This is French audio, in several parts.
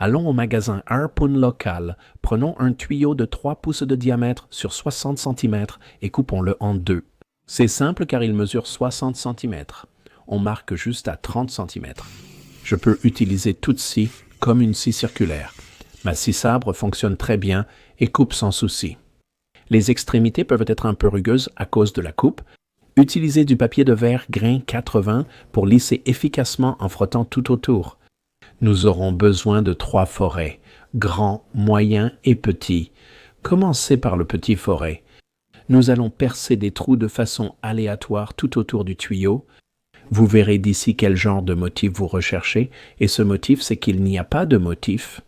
Allons au magasin Harpoon local, prenons un tuyau de 3 pouces de diamètre sur 60 cm et coupons-le en deux. C'est simple car il mesure 60 cm. On marque juste à 30 cm. Je peux utiliser toute scie comme une scie circulaire. Ma scie sabre fonctionne très bien et coupe sans souci. Les extrémités peuvent être un peu rugueuses à cause de la coupe. Utilisez du papier de verre grain 80 pour lisser efficacement en frottant tout autour. Nous aurons besoin de 3 forets, grand, moyen et petit. Commencez par le petit foret. Nous allons percer des trous de façon aléatoire tout autour du tuyau. Vous verrez d'ici quel genre de motif vous recherchez, et ce motif, c'est qu'il n'y a pas de motif.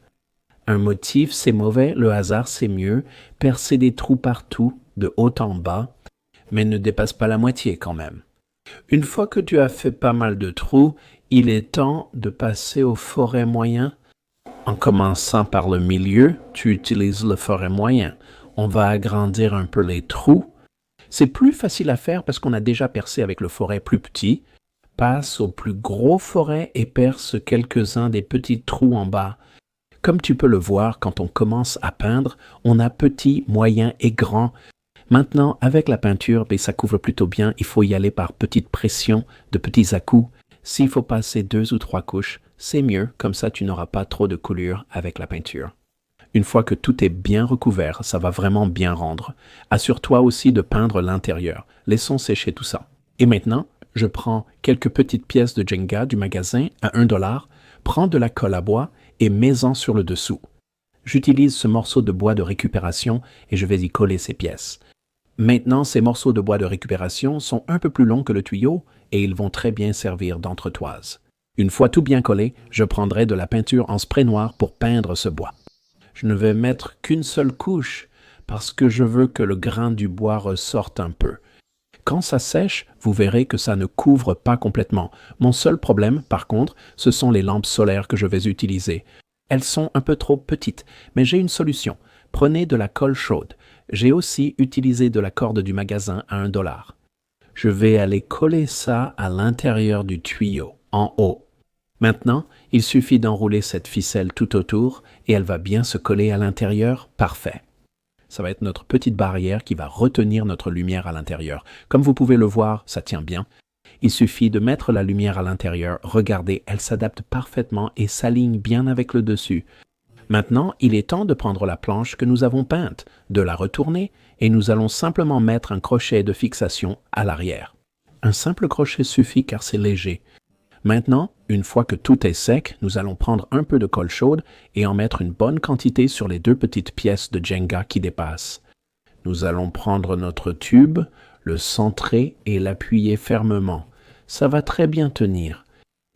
Un motif, c'est mauvais, le hasard, c'est mieux. Percez des trous partout, de haut en bas, mais ne dépasse pas la moitié quand même. Une fois que tu as fait pas mal de trous, il est temps de passer au forêt moyen. En commençant par le milieu, tu utilises le forêt moyen. On va agrandir un peu les trous. C'est plus facile à faire parce qu'on a déjà percé avec le forêt plus petit. Passe au plus gros forêt et perce quelques-uns des petits trous en bas. Comme tu peux le voir, quand on commence à peindre, on a petit, moyen et grand. Maintenant, avec la peinture, ça couvre plutôt bien. Il faut y aller par petite pression, de petits à-coups. S'il faut passer 2 ou 3 couches, c'est mieux, comme ça tu n'auras pas trop de coulure avec la peinture. Une fois que tout est bien recouvert, ça va vraiment bien rendre. Assure-toi aussi de peindre l'intérieur. Laissons sécher tout ça. Et maintenant, je prends quelques petites pièces de Jenga du magasin à 1 $, prends de la colle à bois et mets-en sur le dessous. J'utilise ce morceau de bois de récupération et je vais y coller ces pièces. Maintenant, ces morceaux de bois de récupération sont un peu plus longs que le tuyau et ils vont très bien servir d'entretoise. Une fois tout bien collé, je prendrai de la peinture en spray noir pour peindre ce bois. Je ne vais mettre qu'une seule couche parce que je veux que le grain du bois ressorte un peu. Quand ça sèche, vous verrez que ça ne couvre pas complètement. Mon seul problème, par contre, ce sont les lampes solaires que je vais utiliser. Elles sont un peu trop petites, mais j'ai une solution. Prenez de la colle chaude. J'ai aussi utilisé de la corde du magasin à 1 $. Je vais aller coller ça à l'intérieur du tuyau, en haut. Maintenant, il suffit d'enrouler cette ficelle tout autour et elle va bien se coller à l'intérieur. Parfait. Ça va être notre petite barrière qui va retenir notre lumière à l'intérieur. Comme vous pouvez le voir, ça tient bien. Il suffit de mettre la lumière à l'intérieur. Regardez, elle s'adapte parfaitement et s'aligne bien avec le dessus. Maintenant, il est temps de prendre la planche que nous avons peinte, de la retourner et nous allons simplement mettre un crochet de fixation à l'arrière. Un simple crochet suffit car c'est léger. Maintenant, une fois que tout est sec, nous allons prendre un peu de colle chaude et en mettre une bonne quantité sur les 2 petites pièces de Jenga qui dépassent. Nous allons prendre notre tube, le centrer et l'appuyer fermement. Ça va très bien tenir.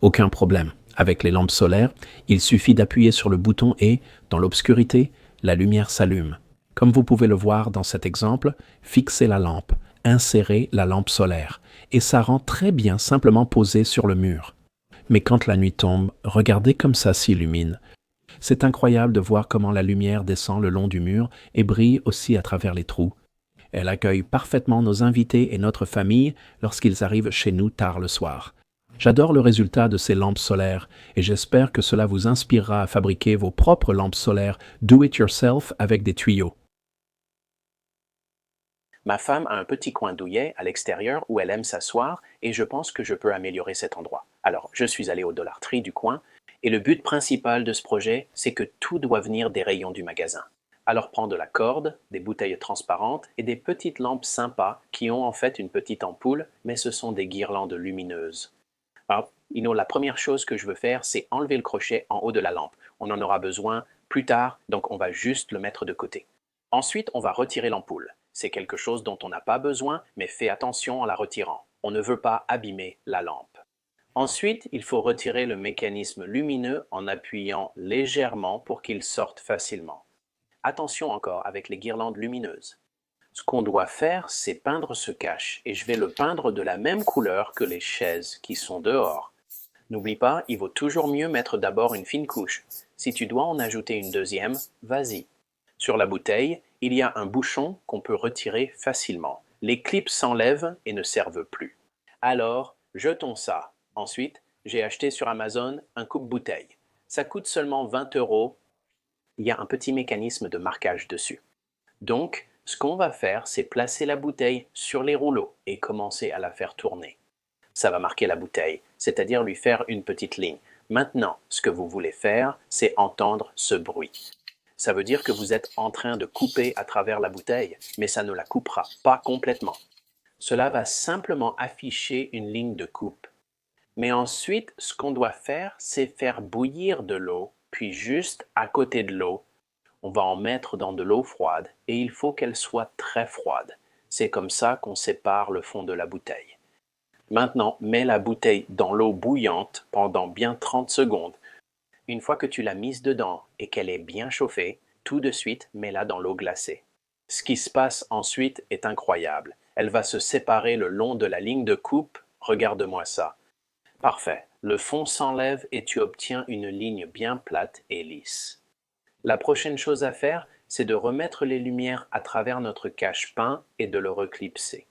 Aucun problème. Avec les lampes solaires, il suffit d'appuyer sur le bouton et, dans l'obscurité, la lumière s'allume. Comme vous pouvez le voir dans cet exemple, fixez la lampe, insérez la lampe solaire, et ça rend très bien simplement posée sur le mur. Mais quand la nuit tombe, regardez comme ça s'illumine. C'est incroyable de voir comment la lumière descend le long du mur et brille aussi à travers les trous. Elle accueille parfaitement nos invités et notre famille lorsqu'ils arrivent chez nous tard le soir. J'adore le résultat de ces lampes solaires et j'espère que cela vous inspirera à fabriquer vos propres lampes solaires do-it-yourself avec des tuyaux. Ma femme a un petit coin douillet à l'extérieur où elle aime s'asseoir et je pense que je peux améliorer cet endroit. Alors, je suis allé au Dollar Tree du coin et le but principal de ce projet, c'est que tout doit venir des rayons du magasin. Alors prends de la corde, des bouteilles transparentes et des petites lampes sympas qui ont en fait une petite ampoule, mais ce sont des guirlandes lumineuses. Alors, la première chose que je veux faire, c'est enlever le crochet en haut de la lampe. On en aura besoin plus tard, donc on va juste le mettre de côté. Ensuite, on va retirer l'ampoule. C'est quelque chose dont on n'a pas besoin, mais fais attention en la retirant. On ne veut pas abîmer la lampe. Ensuite, il faut retirer le mécanisme lumineux en appuyant légèrement pour qu'il sorte facilement. Attention encore avec les guirlandes lumineuses. Ce qu'on doit faire, c'est peindre ce cache, et je vais le peindre de la même couleur que les chaises qui sont dehors. N'oublie pas, il vaut toujours mieux mettre d'abord une fine couche. Si tu dois en ajouter une deuxième, vas-y. Sur la bouteille, il y a un bouchon qu'on peut retirer facilement. Les clips s'enlèvent et ne servent plus. Alors, jetons ça. Ensuite, j'ai acheté sur Amazon un coupe-bouteille. Ça coûte seulement 20 euros. Il y a un petit mécanisme de marquage dessus. Donc, ce qu'on va faire, c'est placer la bouteille sur les rouleaux et commencer à la faire tourner. Ça va marquer la bouteille, c'est-à-dire lui faire une petite ligne. Maintenant, ce que vous voulez faire, c'est entendre ce bruit. Ça veut dire que vous êtes en train de couper à travers la bouteille, mais ça ne la coupera pas complètement. Cela va simplement afficher une ligne de coupe. Mais ensuite, ce qu'on doit faire, c'est faire bouillir de l'eau, puis juste à côté de l'eau, on va en mettre dans de l'eau froide et il faut qu'elle soit très froide. C'est comme ça qu'on sépare le fond de la bouteille. Maintenant, mets la bouteille dans l'eau bouillante pendant bien 30 secondes. Une fois que tu l'as mise dedans et qu'elle est bien chauffée, tout de suite, mets-la dans l'eau glacée. Ce qui se passe ensuite est incroyable. Elle va se séparer le long de la ligne de coupe. Regarde-moi ça. Parfait. Le fond s'enlève et tu obtiens une ligne bien plate et lisse. La prochaine chose à faire, c'est de remettre les lumières à travers notre cache-pain et de le reclipser.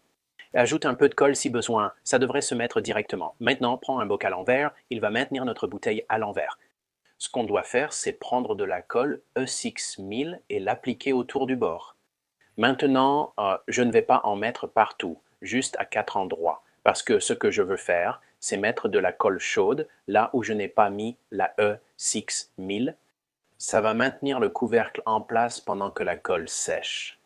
Ajoute un peu de colle si besoin, ça devrait se mettre directement. Maintenant, prends un bocal en verre, il va maintenir notre bouteille à l'envers. Ce qu'on doit faire, c'est prendre de la colle E6000 et l'appliquer autour du bord. Maintenant, je ne vais pas en mettre partout, juste à 4 endroits, parce que ce que je veux faire, c'est mettre de la colle chaude là où je n'ai pas mis la E6000. Ça va maintenir le couvercle en place pendant que la colle sèche.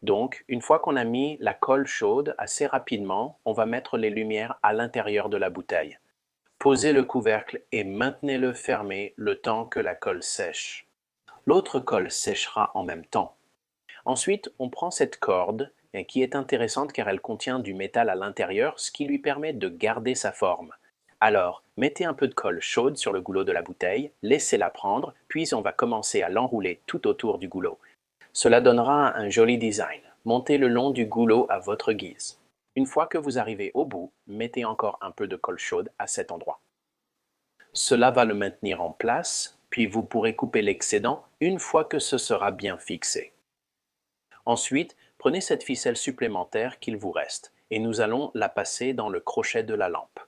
Donc, une fois qu'on a mis la colle chaude assez rapidement, on va mettre les lumières à l'intérieur de la bouteille. Posez le couvercle et maintenez-le fermé le temps que la colle sèche. L'autre colle séchera en même temps. Ensuite, on prend cette corde qui est intéressante car elle contient du métal à l'intérieur, ce qui lui permet de garder sa forme. Alors, mettez un peu de colle chaude sur le goulot de la bouteille, laissez-la prendre, puis on va commencer à l'enrouler tout autour du goulot. Cela donnera un joli design. Montez le long du goulot à votre guise. Une fois que vous arrivez au bout, mettez encore un peu de colle chaude à cet endroit. Cela va le maintenir en place, puis vous pourrez couper l'excédent une fois que ce sera bien fixé. Ensuite, prenez cette ficelle supplémentaire qu'il vous reste et nous allons la passer dans le crochet de la lampe.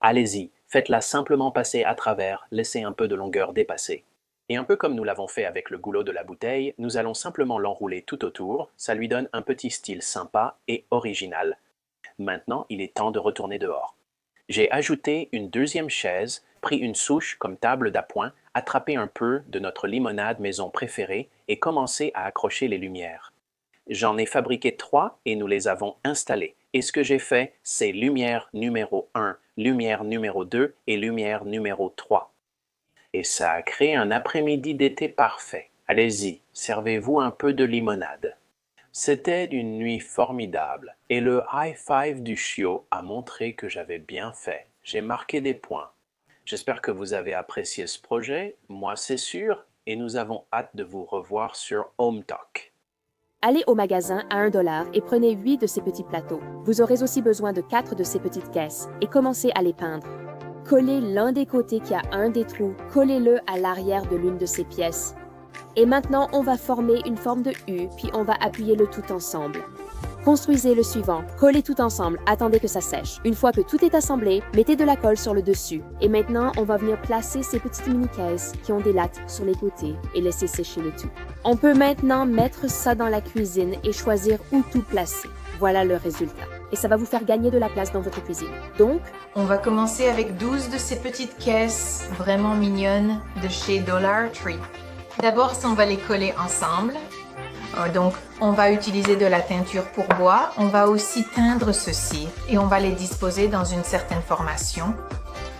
Allez-y, faites-la simplement passer à travers, laissez un peu de longueur dépasser. Et un peu comme nous l'avons fait avec le goulot de la bouteille, nous allons simplement l'enrouler tout autour, ça lui donne un petit style sympa et original. Maintenant, il est temps de retourner dehors. J'ai ajouté une deuxième chaise, pris une souche comme table d'appoint, attrapé un peu de notre limonade maison préférée et commencé à accrocher les lumières. J'en ai fabriqué 3 et nous les avons installées. Et ce que j'ai fait, c'est lumière numéro 1, lumière numéro 2 et lumière numéro 3. Et ça a créé un après-midi d'été parfait. Allez-y, servez-vous un peu de limonade. C'était une nuit formidable et le high five du chiot a montré que j'avais bien fait. J'ai marqué des points. J'espère que vous avez apprécié ce projet, moi c'est sûr, et nous avons hâte de vous revoir sur Home Talk. Allez au magasin à $1 et prenez 8 de ces petits plateaux. Vous aurez aussi besoin de 4 de ces petites caisses et commencez à les peindre. Collez l'un des côtés qui a un des trous, collez-le à l'arrière de l'une de ces pièces. Et maintenant, on va former une forme de U, puis on va appuyer le tout ensemble. Construisez le suivant, collez tout ensemble, attendez que ça sèche. Une fois que tout est assemblé, mettez de la colle sur le dessus. Et maintenant, on va venir placer ces petites mini-caisses qui ont des lattes sur les côtés et laisser sécher le tout. On peut maintenant mettre ça dans la cuisine et choisir où tout placer. Voilà le résultat. Et ça va vous faire gagner de la place dans votre cuisine. Donc, on va commencer avec 12 de ces petites caisses vraiment mignonnes de chez Dollar Tree. D'abord, on va les coller ensemble. Donc, on va utiliser de la teinture pour bois. On va aussi teindre ceci et on va les disposer dans une certaine formation.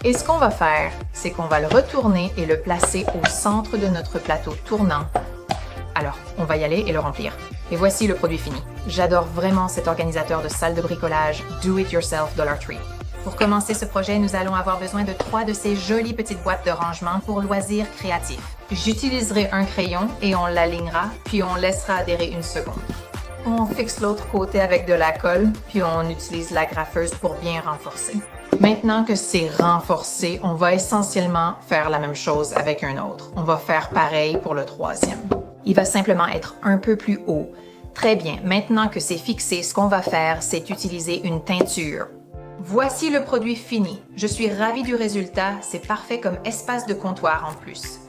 Et ce qu'on va faire, c'est qu'on va le retourner et le placer au centre de notre plateau tournant. Alors, on va y aller et le remplir. Et voici le produit fini. J'adore vraiment cet organisateur de salle de bricolage Do It Yourself Dollar Tree. Pour commencer ce projet, nous allons avoir besoin de 3 de ces jolies petites boîtes de rangement pour loisirs créatifs. J'utiliserai un crayon et on l'alignera, puis on laissera adhérer une seconde. On fixe l'autre côté avec de la colle, puis on utilise la graffeuse pour bien renforcer. Maintenant que c'est renforcé, on va essentiellement faire la même chose avec un autre. On va faire pareil pour le troisième. Il va simplement être un peu plus haut. Très bien, maintenant que c'est fixé, ce qu'on va faire, c'est utiliser une teinture. Voici le produit fini. Je suis ravie du résultat, c'est parfait comme espace de comptoir en plus.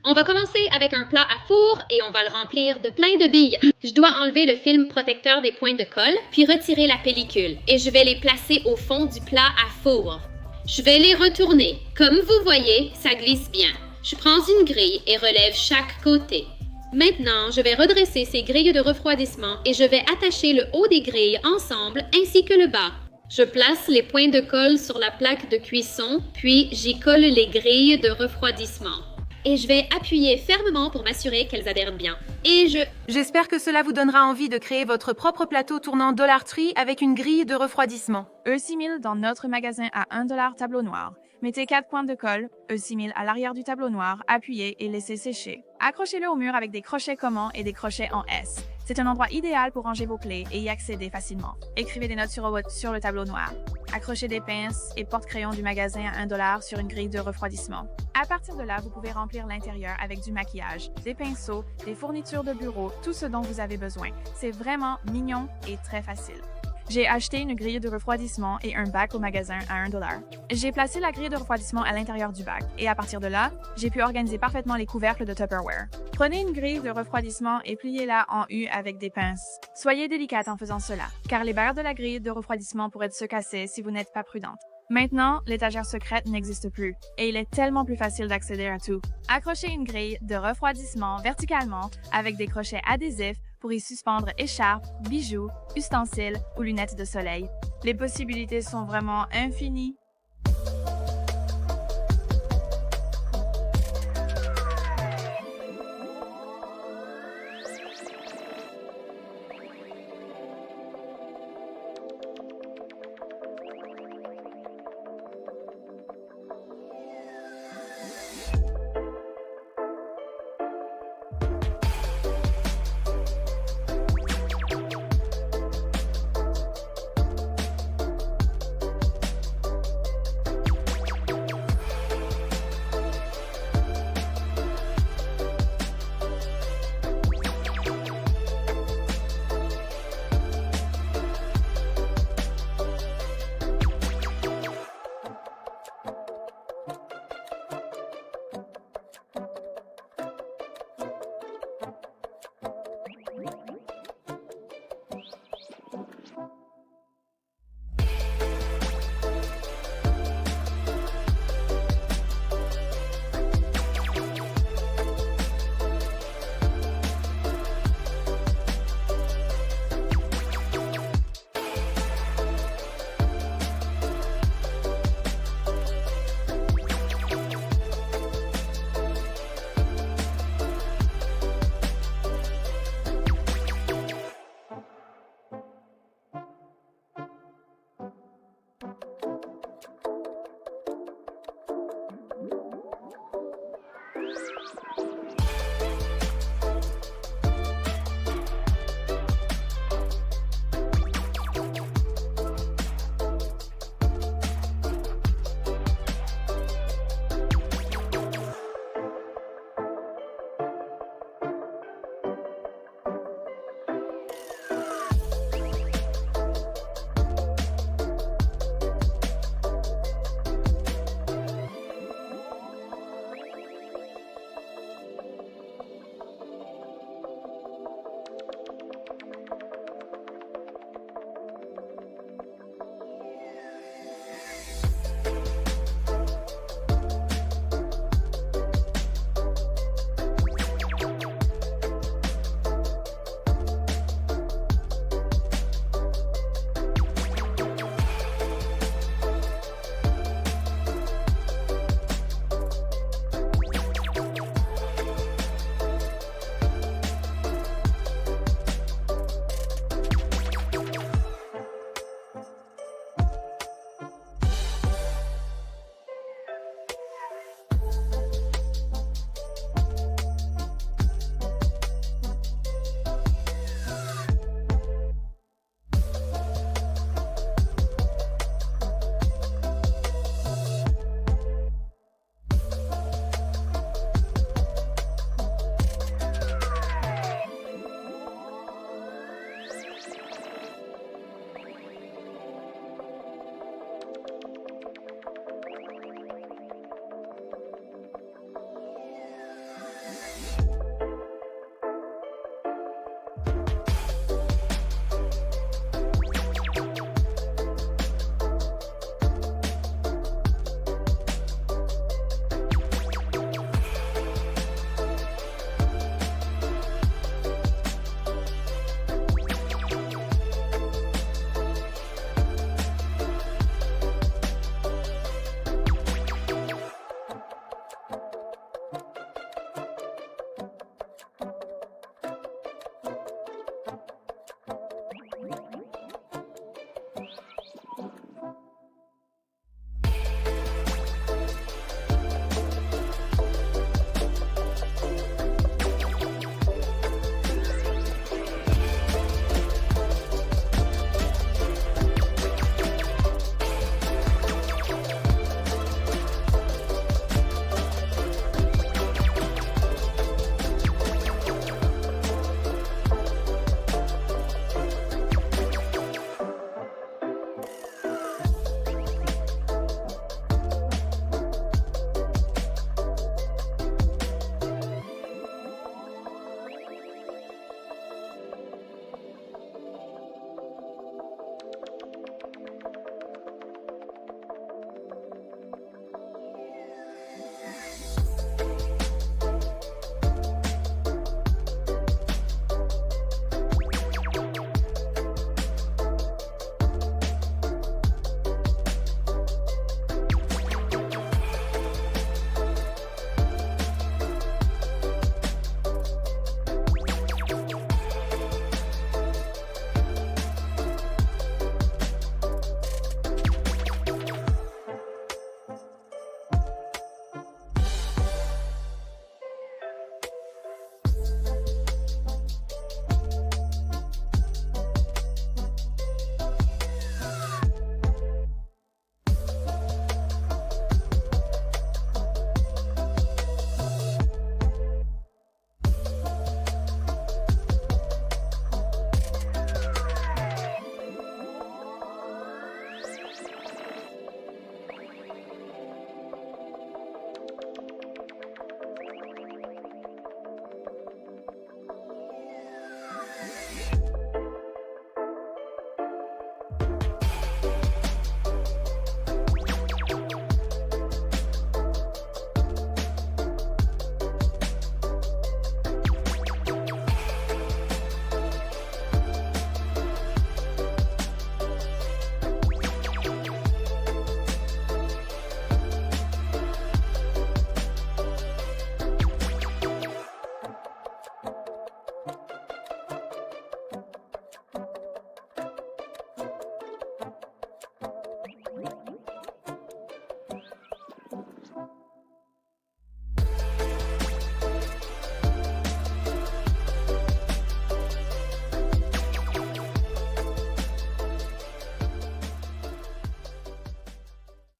On va commencer avec un plat à four et on va le remplir de plein de billes. Je dois enlever le film protecteur des points de colle, puis retirer la pellicule et je vais les placer au fond du plat à four. Je vais les retourner. Comme vous voyez, ça glisse bien. Je prends une grille et relève chaque côté. Maintenant, je vais redresser ces grilles de refroidissement et je vais attacher le haut des grilles ensemble ainsi que le bas. Je place les points de colle sur la plaque de cuisson, puis j'y colle les grilles de refroidissement. Et je vais appuyer fermement pour m'assurer qu'elles adhèrent bien. J'espère que cela vous donnera envie de créer votre propre plateau tournant Dollar Tree avec une grille de refroidissement. E6000 dans notre magasin à $1 tableau noir. Mettez 4 points de colle, E6000 à l'arrière du tableau noir, appuyez et laissez sécher. Accrochez-le au mur avec des crochets commons et des crochets en S. C'est un endroit idéal pour ranger vos clés et y accéder facilement. Écrivez des notes sur le tableau noir. Accrochez des pinces et porte-crayons du magasin à $1 sur une grille de refroidissement. À partir de là, vous pouvez remplir l'intérieur avec du maquillage, des pinceaux, des fournitures de bureau, tout ce dont vous avez besoin. C'est vraiment mignon et très facile. J'ai acheté une grille de refroidissement et un bac au magasin à $1. J'ai placé la grille de refroidissement à l'intérieur du bac et à partir de là, j'ai pu organiser parfaitement les couvercles de Tupperware. Prenez une grille de refroidissement et pliez-la en U avec des pinces. Soyez délicate en faisant cela, car les barres de la grille de refroidissement pourraient se casser si vous n'êtes pas prudente. Maintenant, l'étagère secrète n'existe plus et il est tellement plus facile d'accéder à tout. Accrochez une grille de refroidissement verticalement avec des crochets adhésifs pour y suspendre écharpes, bijoux, ustensiles ou lunettes de soleil. Les possibilités sont vraiment infinies.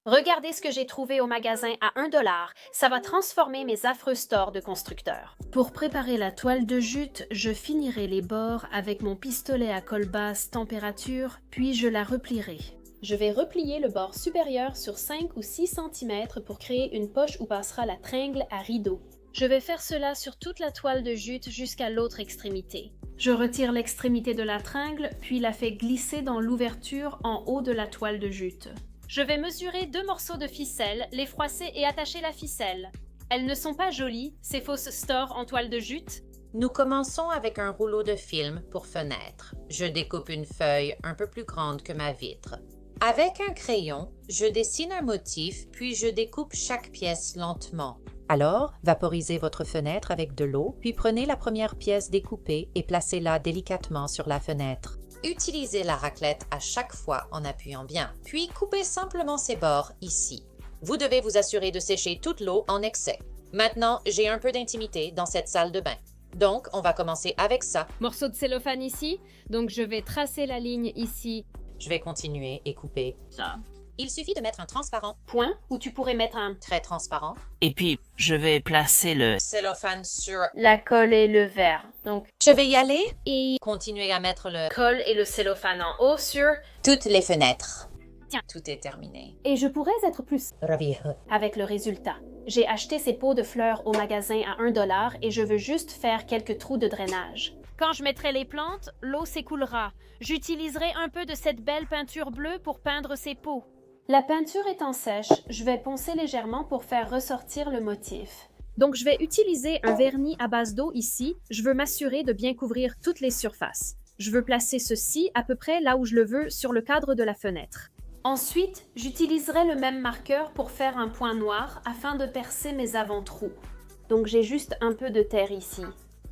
Regardez ce que j'ai trouvé au magasin à 1 $. Ça va transformer mes affreux stores de constructeurs. Pour préparer la toile de jute, je finirai les bords avec mon pistolet à colle basse température, puis je la replierai. Je vais replier le bord supérieur sur 5 ou 6 cm pour créer une poche où passera la tringle à rideau. Je vais faire cela sur toute la toile de jute jusqu'à l'autre extrémité. Je retire l'extrémité de la tringle, puis la fais glisser dans l'ouverture en haut de la toile de jute. Je vais mesurer 2 morceaux de ficelle, les froisser et attacher la ficelle. Elles ne sont pas jolies, ces fausses stores en toile de jute. Nous commençons avec un rouleau de film pour fenêtre. Je découpe une feuille un peu plus grande que ma vitre. Avec un crayon, je dessine un motif, puis je découpe chaque pièce lentement. Alors, vaporisez votre fenêtre avec de l'eau, puis prenez la première pièce découpée et placez-la délicatement sur la fenêtre. Utilisez la raclette à chaque fois en appuyant bien, puis coupez simplement ses bords ici. Vous devez vous assurer de sécher toute l'eau en excès. Maintenant, j'ai un peu d'intimité dans cette salle de bain. Donc, on va commencer avec ça. Morceau de cellophane ici, donc je vais tracer la ligne ici. Je vais continuer et couper. Ça. Il suffit de mettre un transparent. Point, où tu pourrais mettre un... Très transparent. Et puis, je vais placer le Cellophane sur... La colle et le verre. Donc, Je vais y aller. et Continuez à mettre le... colle et le cellophane en haut sur... Toutes les fenêtres. Tiens. Tout est terminé. Et je pourrais être plus Ravi. avec le résultat. J'ai acheté ces pots de fleurs au magasin à 1 $ et je veux juste faire quelques trous de drainage. Quand je mettrai les plantes, l'eau s'écoulera. J'utiliserai un peu de cette belle peinture bleue pour peindre ces pots. La peinture étant sèche, je vais poncer légèrement pour faire ressortir le motif. Donc je vais utiliser un vernis à base d'eau ici. Je veux m'assurer de bien couvrir toutes les surfaces. Je veux placer ceci à peu près là où je le veux sur le cadre de la fenêtre. Ensuite, j'utiliserai le même marqueur pour faire un point noir afin de percer mes avant-trous. Donc j'ai juste un peu de terre ici.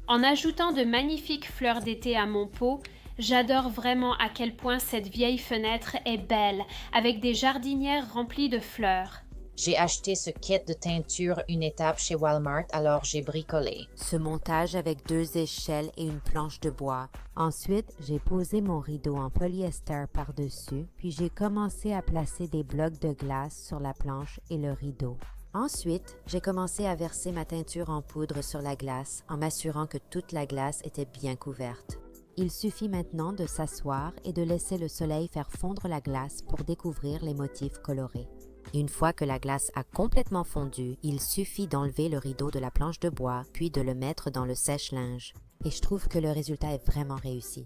En ajoutant de magnifiques fleurs d'été à mon pot, j'adore vraiment à quel point cette vieille fenêtre est belle, avec des jardinières remplies de fleurs. J'ai acheté ce kit de teinture une étape chez Walmart, alors j'ai bricolé. Ce montage avec 2 échelles et une planche de bois. Ensuite, j'ai posé mon rideau en polyester par-dessus, puis j'ai commencé à placer des blocs de glace sur la planche et le rideau. Ensuite, j'ai commencé à verser ma teinture en poudre sur la glace en m'assurant que toute la glace était bien couverte. Il suffit maintenant de s'asseoir et de laisser le soleil faire fondre la glace pour découvrir les motifs colorés. Une fois que la glace a complètement fondu, il suffit d'enlever le rideau de la planche de bois puis de le mettre dans le sèche-linge. Et je trouve que le résultat est vraiment réussi.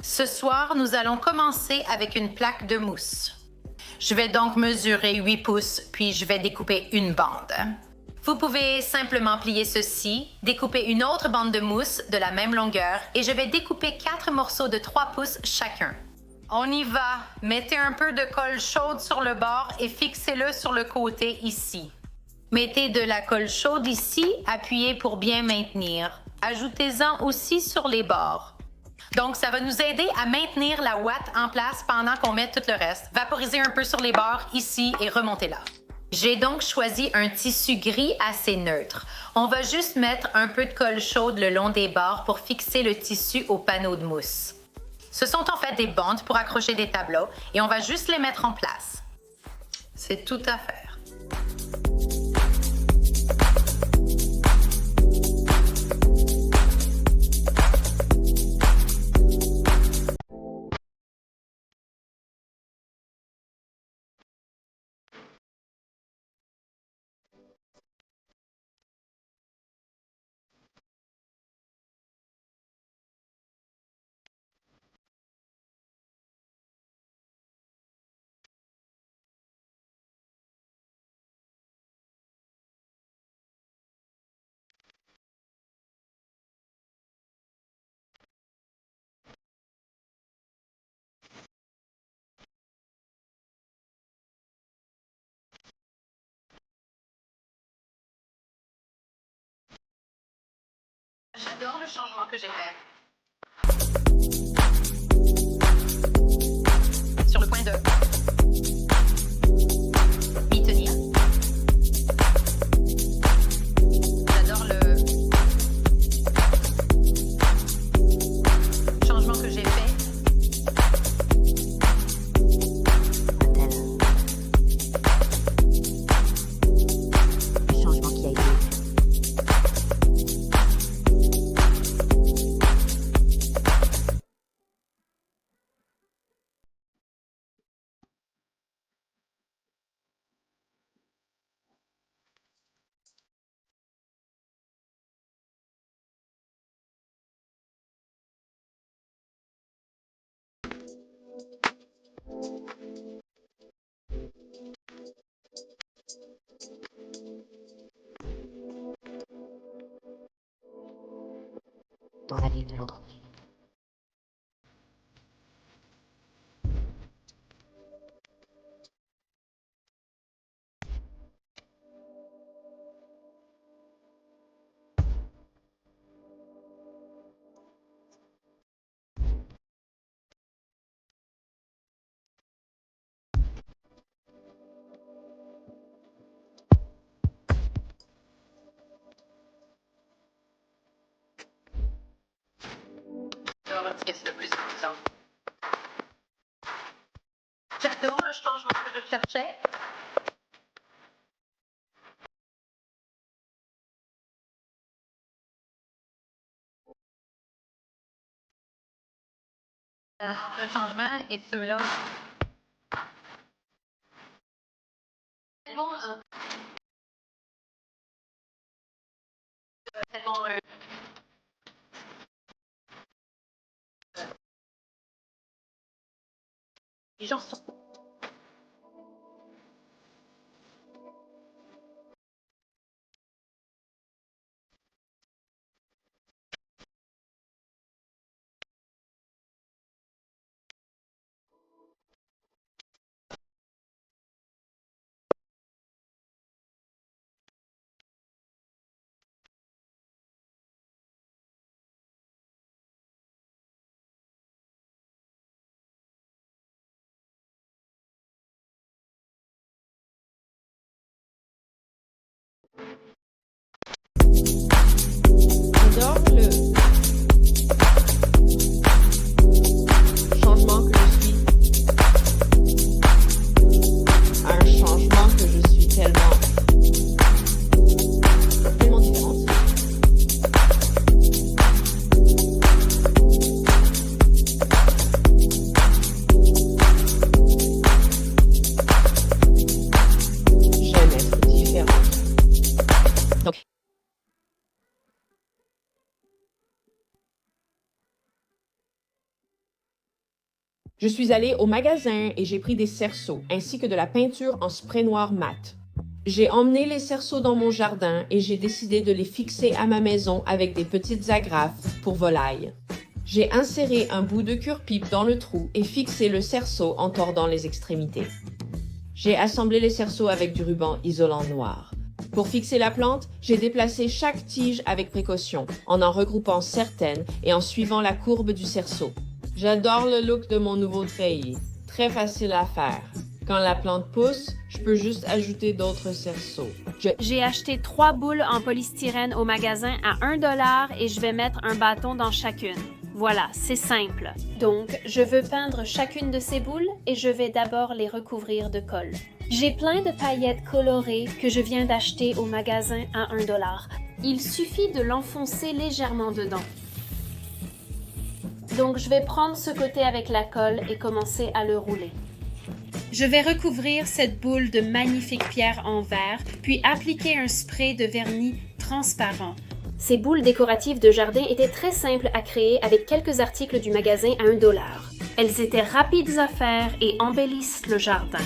Ce soir, nous allons commencer avec une plaque de mousse. Je vais donc mesurer 8 pouces, puis je vais découper une bande. Vous pouvez simplement plier ceci, découper une autre bande de mousse de la même longueur et je vais découper 4 morceaux de 3 pouces chacun. On y va. Mettez un peu de colle chaude sur le bord et fixez-le sur le côté ici. Mettez de la colle chaude ici, appuyez pour bien maintenir. Ajoutez-en aussi sur les bords. Donc, ça va nous aider à maintenir la ouate en place pendant qu'on met tout le reste. Vaporisez un peu sur les bords ici et remontez-la. J'ai donc choisi un tissu gris assez neutre. On va juste mettre un peu de colle chaude le long des bords pour fixer le tissu au panneau de mousse. Ce sont en fait des bandes pour accrocher des tableaux et on va juste les mettre en place. C'est tout à faire. J'adore le changement que j'ai fait. Sur le point de m'y tenir. J'adore le changement que j'ai fait. Le changement qui a été fait. Dans la ville de Londres. Qu'est-ce le plus important? J'adore le changement que je cherchais. Le changement est celui-là. Tellement, tellement, les gens sont... J'adore le changement que je suis. Un changement que je suis tellement différente. J'aime être différente. Donc, je suis allée au magasin et j'ai pris des cerceaux, ainsi que de la peinture en spray noir mat. J'ai emmené les cerceaux dans mon jardin et j'ai décidé de les fixer à ma maison avec des petites agrafes pour volailles. J'ai inséré un bout de cure-pipe dans le trou et fixé le cerceau en tordant les extrémités. J'ai assemblé les cerceaux avec du ruban isolant noir. Pour fixer la plante, j'ai déplacé chaque tige avec précaution, en regroupant certaines et en suivant la courbe du cerceau. J'adore le look de mon nouveau treillis. Très facile à faire. Quand la plante pousse, je peux juste ajouter d'autres cerceaux. J'ai acheté 3 boules en polystyrène au magasin à 1 $ et je vais mettre un bâton dans chacune. Voilà, c'est simple. Donc, je veux peindre chacune de ces boules et je vais d'abord les recouvrir de colle. J'ai plein de paillettes colorées que je viens d'acheter au magasin à 1 $. Il suffit de l'enfoncer légèrement dedans. Donc, je vais prendre ce côté avec la colle et commencer à le rouler. Je vais recouvrir cette boule de magnifiques pierres en verre, puis appliquer un spray de vernis transparent. Ces boules décoratives de jardin étaient très simples à créer avec quelques articles du magasin à 1 $. Elles étaient rapides à faire et embellissent le jardin.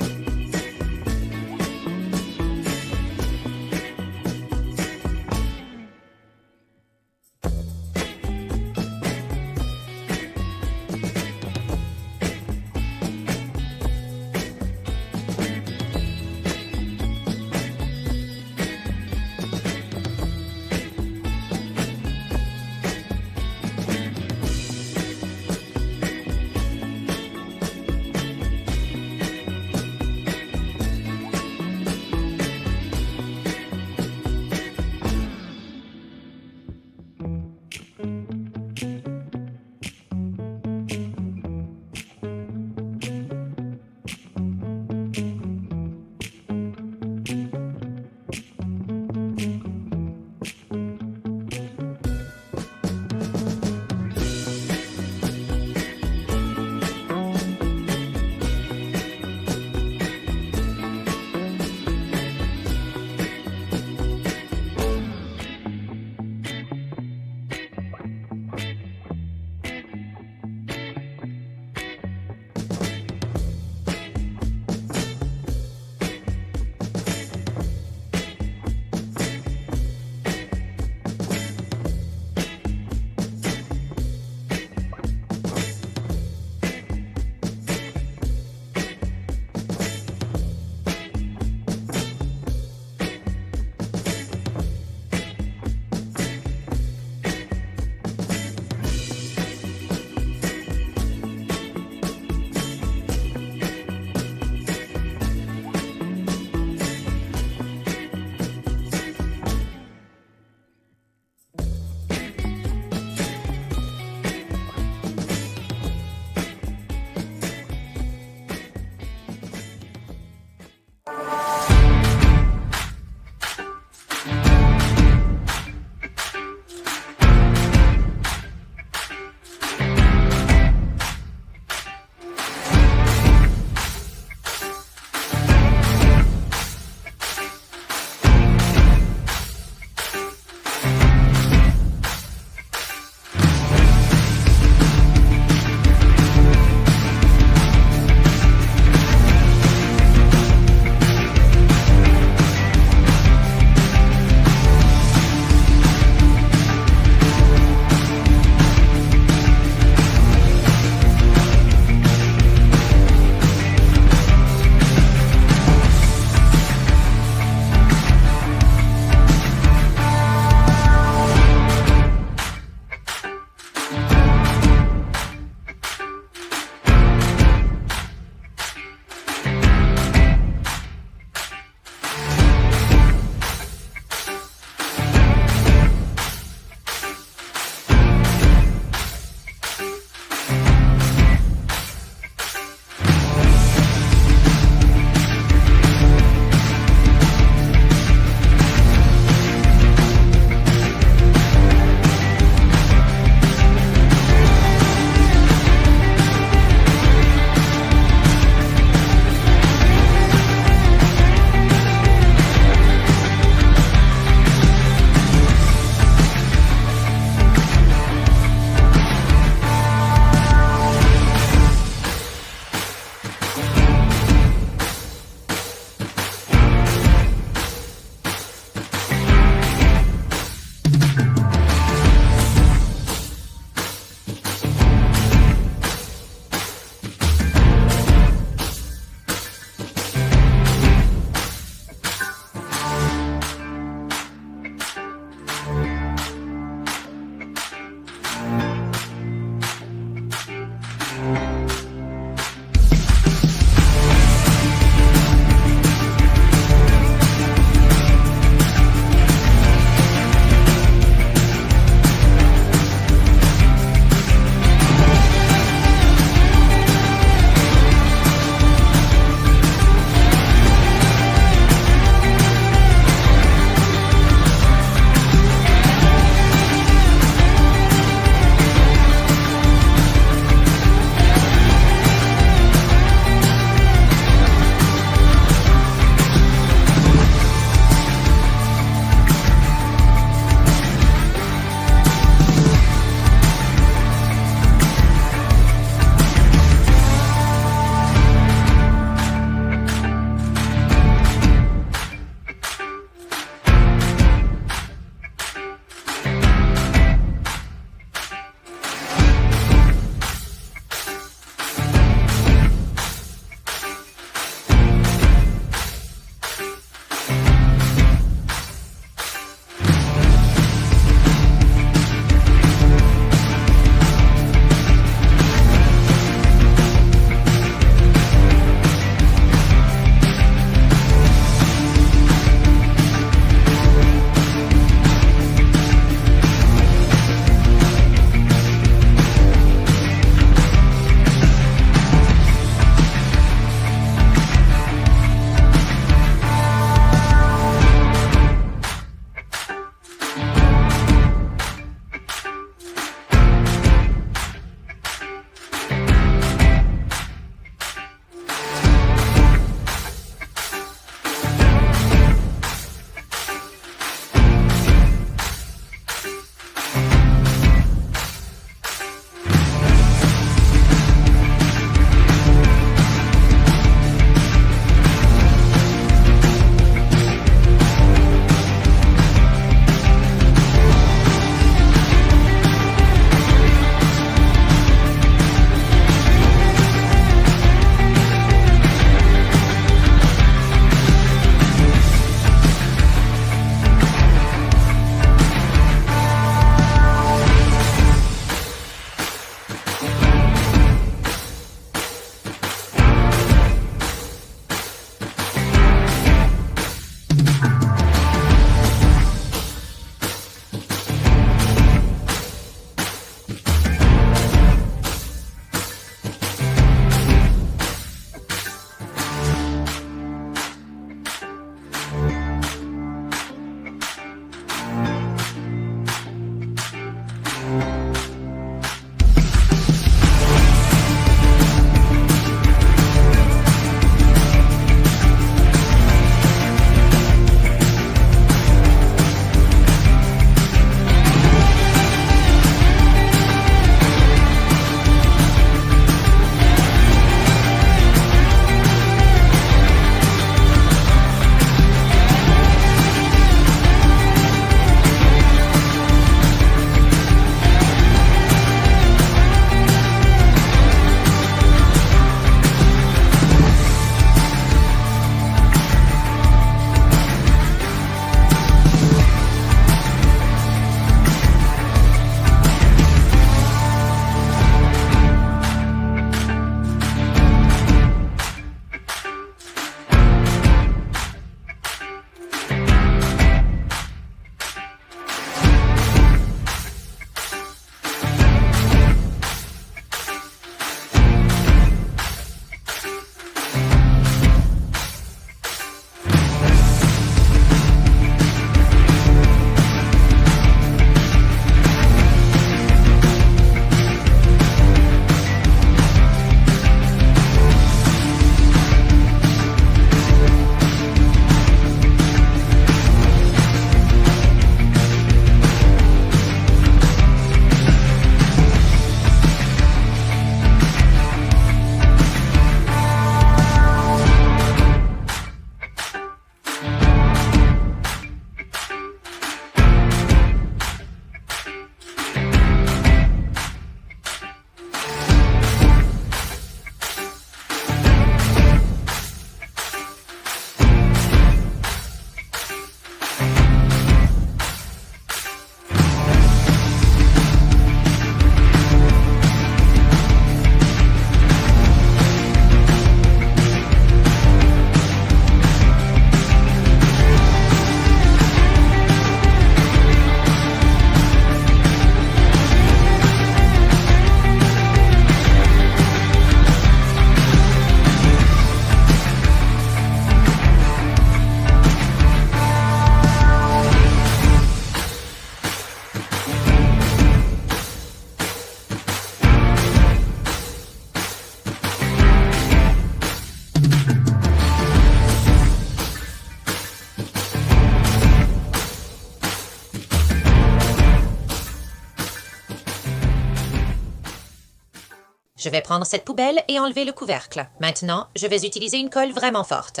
Je vais prendre cette poubelle et enlever le couvercle. Maintenant, je vais utiliser une colle vraiment forte.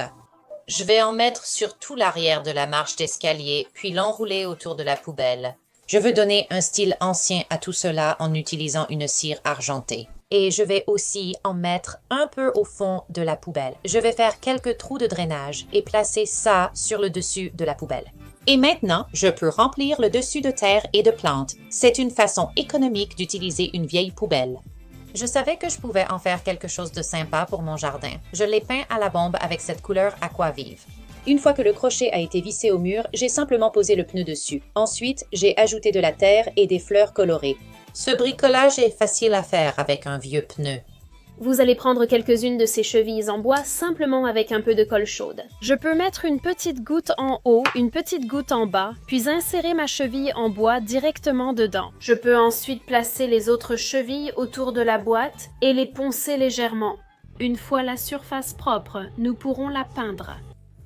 Je vais en mettre sur tout l'arrière de la marche d'escalier, puis l'enrouler autour de la poubelle. Je veux donner un style ancien à tout cela en utilisant une cire argentée. Et je vais aussi en mettre un peu au fond de la poubelle. Je vais faire quelques trous de drainage et placer ça sur le dessus de la poubelle. Et maintenant, je peux remplir le dessus de terre et de plantes. C'est une façon économique d'utiliser une vieille poubelle. Je savais que je pouvais en faire quelque chose de sympa pour mon jardin. Je l'ai peint à la bombe avec cette couleur aqua vive. Une fois que le crochet a été vissé au mur, j'ai simplement posé le pneu dessus. Ensuite, j'ai ajouté de la terre et des fleurs colorées. Ce bricolage est facile à faire avec un vieux pneu. Vous allez prendre quelques-unes de ces chevilles en bois simplement avec un peu de colle chaude. Je peux mettre une petite goutte en haut, une petite goutte en bas, puis insérer ma cheville en bois directement dedans. Je peux ensuite placer les autres chevilles autour de la boîte et les poncer légèrement. Une fois la surface propre, nous pourrons la peindre.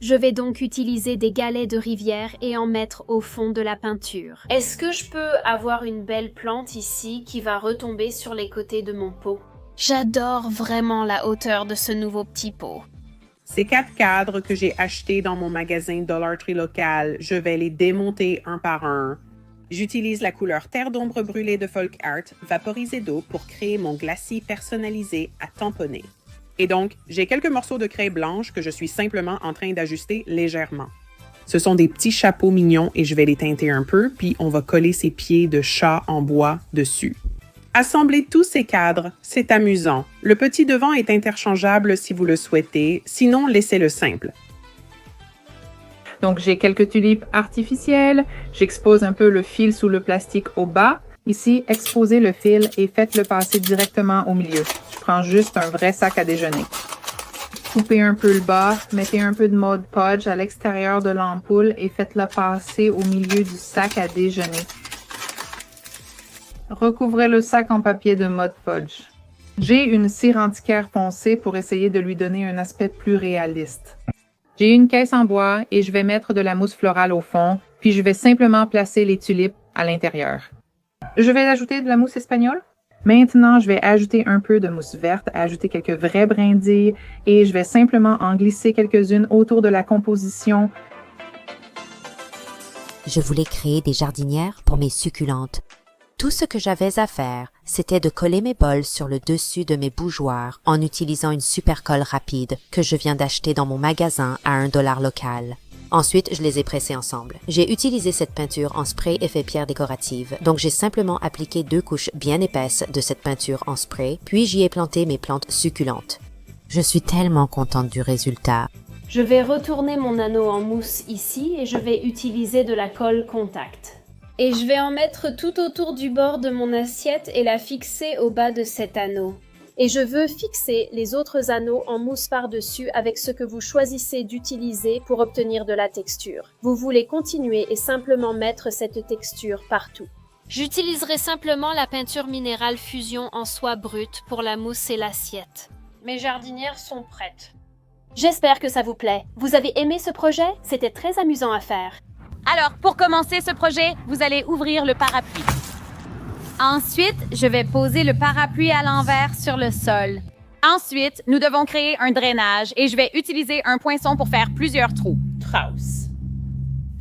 Je vais donc utiliser des galets de rivière et en mettre au fond de la peinture. Est-ce que je peux avoir une belle plante ici qui va retomber sur les côtés de mon pot? J'adore vraiment la hauteur de ce nouveau petit pot. Ces 4 cadres que j'ai achetés dans mon magasin Dollar Tree local, je vais les démonter un par un. J'utilise la couleur terre d'ombre brûlée de Folk Art, vaporisée d'eau pour créer mon glacis personnalisé à tamponner. Et donc, j'ai quelques morceaux de craie blanche que je suis simplement en train d'ajuster légèrement. Ce sont des petits chapeaux mignons et je vais les teinter un peu, puis on va coller ces pieds de chat en bois dessus. Assembler tous ces cadres, c'est amusant. Le petit devant est interchangeable si vous le souhaitez, sinon laissez-le simple. Donc j'ai quelques tulipes artificielles, j'expose un peu le fil sous le plastique au bas. Ici, exposez le fil et faites-le passer directement au milieu. Je prends juste un vrai sac à déjeuner. Coupez un peu le bas, mettez un peu de Mod Podge à l'extérieur de l'ampoule et faites-le passer au milieu du sac à déjeuner. Recouvrez le sac en papier de Mod Podge. J'ai une cire antiquaire foncée pour essayer de lui donner un aspect plus réaliste. J'ai une caisse en bois et je vais mettre de la mousse florale au fond, puis je vais simplement placer les tulipes à l'intérieur. Je vais ajouter de la mousse espagnole. Maintenant, je vais ajouter un peu de mousse verte, ajouter quelques vrais brindilles et je vais simplement en glisser quelques-unes autour de la composition. Je voulais créer des jardinières pour mes succulentes. Tout ce que j'avais à faire, c'était de coller mes bols sur le dessus de mes bougeoirs en utilisant une super colle rapide que je viens d'acheter dans mon magasin à $1 local. Ensuite, je les ai pressés ensemble. J'ai utilisé cette peinture en spray effet pierre décorative, donc j'ai simplement appliqué 2 couches bien épaisses de cette peinture en spray, puis j'y ai planté mes plantes succulentes. Je suis tellement contente du résultat. Je vais retourner mon anneau en mousse ici et je vais utiliser de la colle contact. Et je vais en mettre tout autour du bord de mon assiette et la fixer au bas de cet anneau. Et je veux fixer les autres anneaux en mousse par-dessus avec ce que vous choisissez d'utiliser pour obtenir de la texture. Vous voulez continuer et simplement mettre cette texture partout. J'utiliserai simplement la peinture minérale Fusion en soie brute pour la mousse et l'assiette. Mes jardinières sont prêtes. J'espère que ça vous plaît. Vous avez aimé ce projet? C'était très amusant à faire. Alors, pour commencer ce projet, vous allez ouvrir le parapluie. Ensuite, je vais poser le parapluie à l'envers sur le sol. Ensuite, nous devons créer un drainage et je vais utiliser un poinçon pour faire plusieurs trous. Strauss.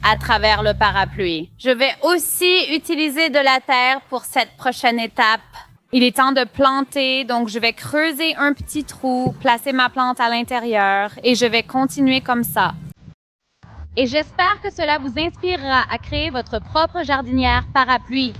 À travers le parapluie. Je vais aussi utiliser de la terre pour cette prochaine étape. Il est temps de planter, donc je vais creuser un petit trou, placer ma plante à l'intérieur et je vais continuer comme ça. Et j'espère que cela vous inspirera à créer votre propre jardinière parapluie.